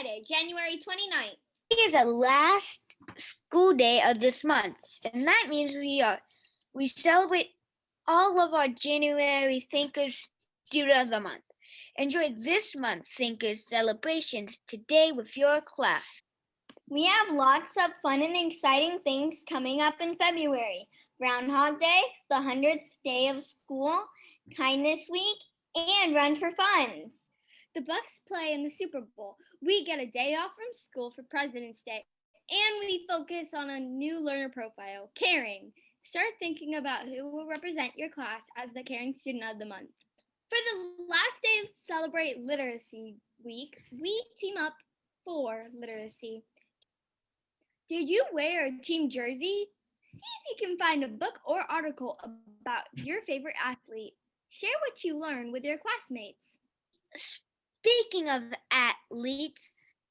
Friday, January 29th. It is the last school day of this month, and that means we celebrate all of our January Thinkers Student of the Month. Enjoy this month's Thinkers celebrations today with your class. We have lots of fun and exciting things coming up in February. Groundhog Day, the 100th day of school, Kindness Week, and Run for Funds. The Bucks play in the Super Bowl. We get a day off from school for President's Day, and we focus on a new learner profile, Caring. Start thinking about who will represent your class as the Caring Student of the Month. For the last day of Celebrate Literacy Week, we team up for literacy. Did you wear a team jersey? See if you can find a book or article about your favorite athlete. Share what you learned with your classmates. Speaking of athletes,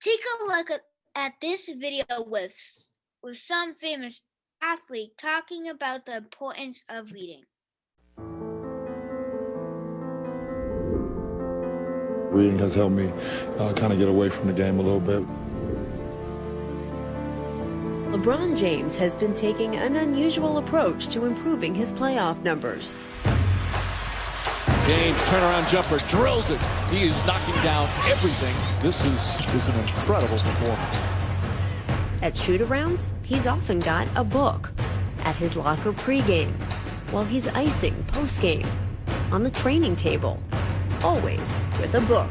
take a look at this video with some famous athlete talking about the importance of reading. Reading has helped me kind of get away from the game a little bit. LeBron James has been taking an unusual approach to improving his playoff numbers. James, turnaround jumper, drills it. He is knocking down everything. This is an incredible performance. At shoot-arounds, he's often got a book. At his locker pregame, while he's icing postgame. On the training table, always with a book.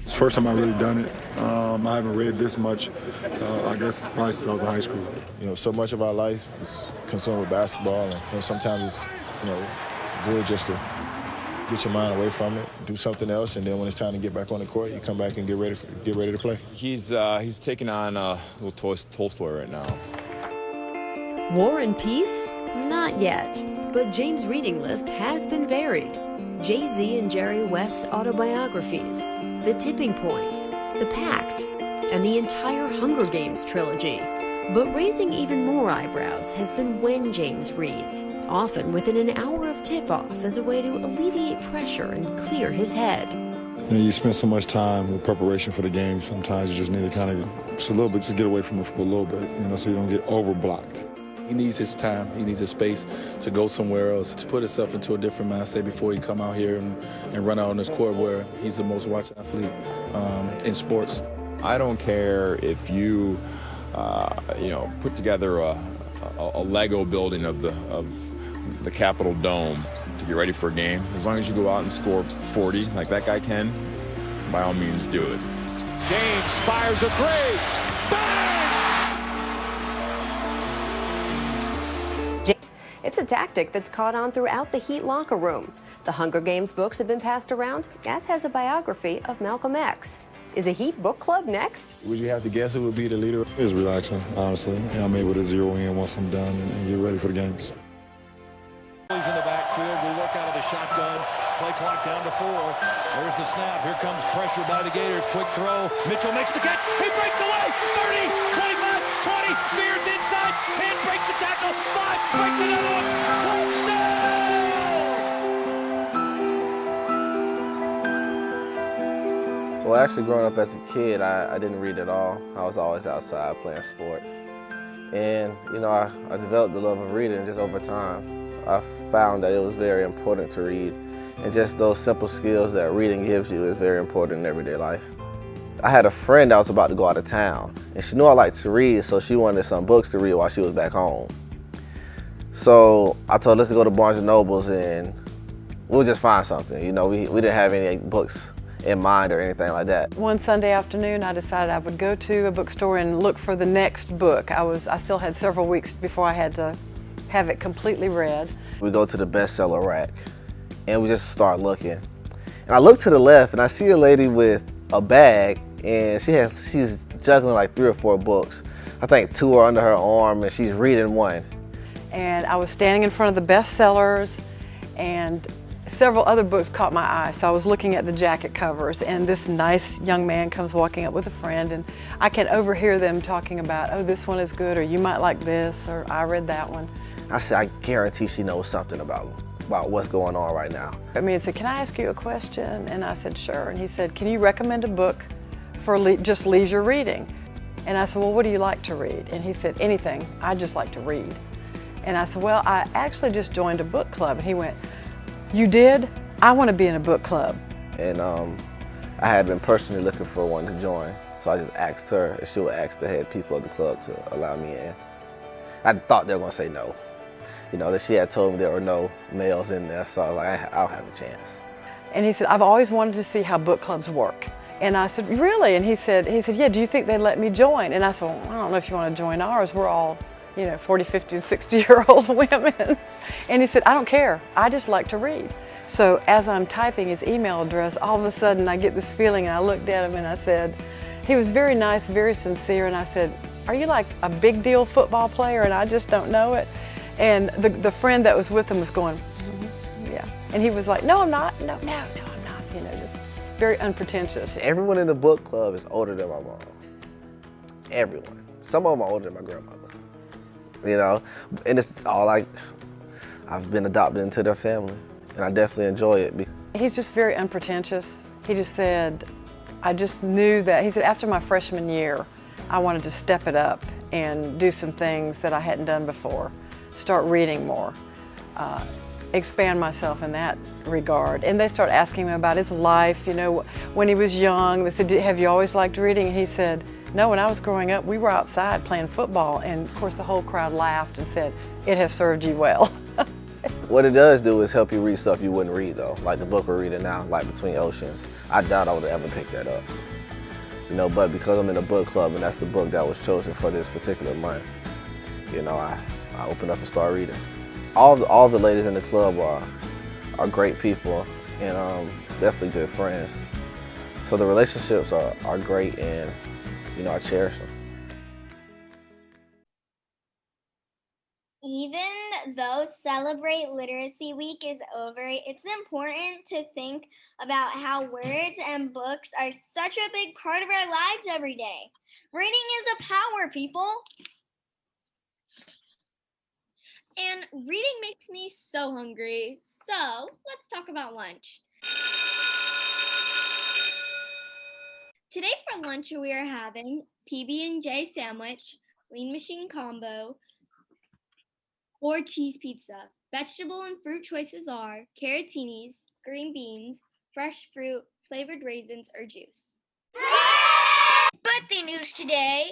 It's the first time I've really done it. I haven't read this much, I guess it's probably since I was in high school. You know, so much of our life is consumed with basketball, and sometimes it's, good just to get your mind away from it, do something else, and then when it's time to get back on the court, you come back and get ready to play. He's taking on a little Tolstoy right now. War and Peace? Not yet. But James' reading list has been varied. Jay-Z and Jerry West's autobiographies, The Tipping Point, The Pact, and the entire Hunger Games trilogy. But raising even more eyebrows has been when James reads, often within an hour of tip-off as a way to alleviate pressure and clear his head. You spend so much time with preparation for the game, sometimes you just need to kind of, just get away from it for a little bit, so you don't get over-blocked. He needs his time, he needs his space to go somewhere else, to put himself into a different mind state before he come out here and run out on this court where he's the most watched athlete in sports. I don't care if you, put together a Lego building of the Capitol Dome to get ready for a game. As long as you go out and score 40, like that guy can, by all means do it. James fires a three. Bang! It's a tactic that's caught on throughout the Heat locker room. The Hunger Games books have been passed around, as has a biography of Malcolm X. Is a Heat book club next? Would you have to guess who would be the leader? It's relaxing, honestly. I'm able to zero in once I'm done and get ready for the games. He's in the backfield. We work out of the shotgun. Play clock down to 4. There's the snap. Here comes pressure by the Gators. Quick throw. Mitchell makes the catch. He breaks away. 30, 25, 20. Veers inside. 10 breaks the tackle. 5 breaks another one. Touchdown! Well, actually, growing up as a kid, I didn't read at all. I was always outside playing sports. And, I developed a love of reading just over time. I found that it was very important to read. And just those simple skills that reading gives you is very important in everyday life. I had a friend that was about to go out of town, and she knew I liked to read, so she wanted some books to read while she was back home. So I told her, let's go to Barnes & Nobles and we'll just find something. We didn't have any books in mind or anything like that. One Sunday afternoon, I decided I would go to a bookstore and look for the next book. I still had several weeks before I had to have it completely read. We go to the bestseller rack and we just start looking. And I look to the left and I see a lady with a bag, and she's juggling like 3 or 4 books. I think 2 are under her arm and she's reading one. And I was standing in front of the bestsellers, and several other books caught my eye. So I was looking at the jacket covers, and this nice young man comes walking up with a friend, and I can overhear them talking about, oh, this one is good, or you might like this, or I read that one. I said, I guarantee she knows something about what's going on right now. I mean, he said, can I ask you a question? And I said, sure. And he said, can you recommend a book for just leisure reading. And I said, well, what do you like to read? And he said, anything. I just like to read. And I said, well, I actually just joined a book club. And he went, you did? I want to be in a book club. And I had been personally looking for one to join. So I just asked her if she would ask the head people of the club to allow me in. I thought they were going to say no. You know, that she had told me there were no males in there, so I was like, I don't have a chance. And he said, I've always wanted to see how book clubs work. And I said, really? And he said, yeah, do you think they'd let me join? And I said, well, I don't know if you want to join ours. We're all, 40, 50, and 60-year-old women. And he said, I don't care. I just like to read. So as I'm typing his email address, all of a sudden I get this feeling, and I looked at him and I said, he was very nice, very sincere, and I said, are you like a big deal football player and I just don't know it? And the friend that was with him was going, yeah. And he was like, no, I'm not, no, I'm not, just very unpretentious. Everyone in the book club is older than my mom. Everyone. Some of them are older than my grandmother, And it's all I've been adopted into their family, and I definitely enjoy it. He's just very unpretentious. He just said, I just knew that, he said, after my freshman year, I wanted to step it up and do some things that I hadn't done before, start reading more, expand myself in that regard. And they started asking him about his life, when he was young. They said, have you always liked reading? And he said, no, when I was growing up, we were outside playing football, and of course the whole crowd laughed and said, it has served you well. What it does do is help you read stuff you wouldn't read though, like the book we're reading now, like Between Oceans. I doubt I would have ever picked that up. But because I'm in a book club and that's the book that was chosen for this particular month, I opened up and started reading. All the ladies in the club are great people and definitely good friends. So the relationships are great, and I cherish them. Even though Celebrate Literacy Week is over, it's important to think about how words and books are such a big part of our lives every day. Reading is a power, people. And reading makes me so hungry. So let's talk about lunch. Today for lunch we are having PB&J sandwich, Lean Machine combo, or cheese pizza. Vegetable and fruit choices are carrotinis, green beans, fresh fruit, flavored raisins, or juice. Birthday news today.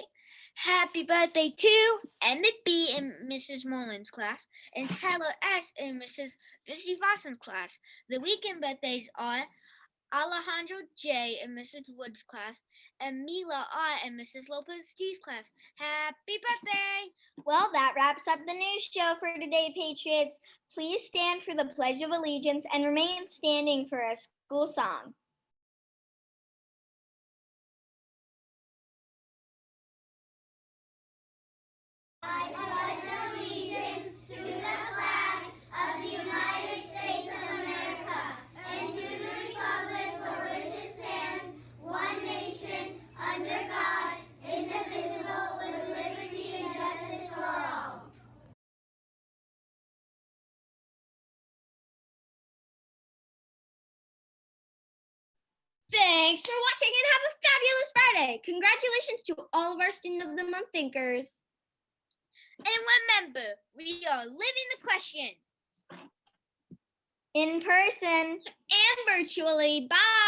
Happy birthday to Emmett B. in Mrs. Mullins' class and Tyler S. in Mrs. Vissy Vasson's class. The weekend birthdays are Alejandro J. in Mrs. Wood's class and Mila R. in Mrs. Lopez D's class. Happy birthday! Well, that wraps up the news show for today, Patriots. Please stand for the Pledge of Allegiance and remain standing for a school song. I pledge allegiance to the flag of the United States of America and to the republic for which it stands, one nation, under God, indivisible, with liberty and justice for all. Thanks for watching and have a fabulous Friday. Congratulations to all of our Student of the Month thinkers. And remember, we are living the question. In person and virtually. Bye.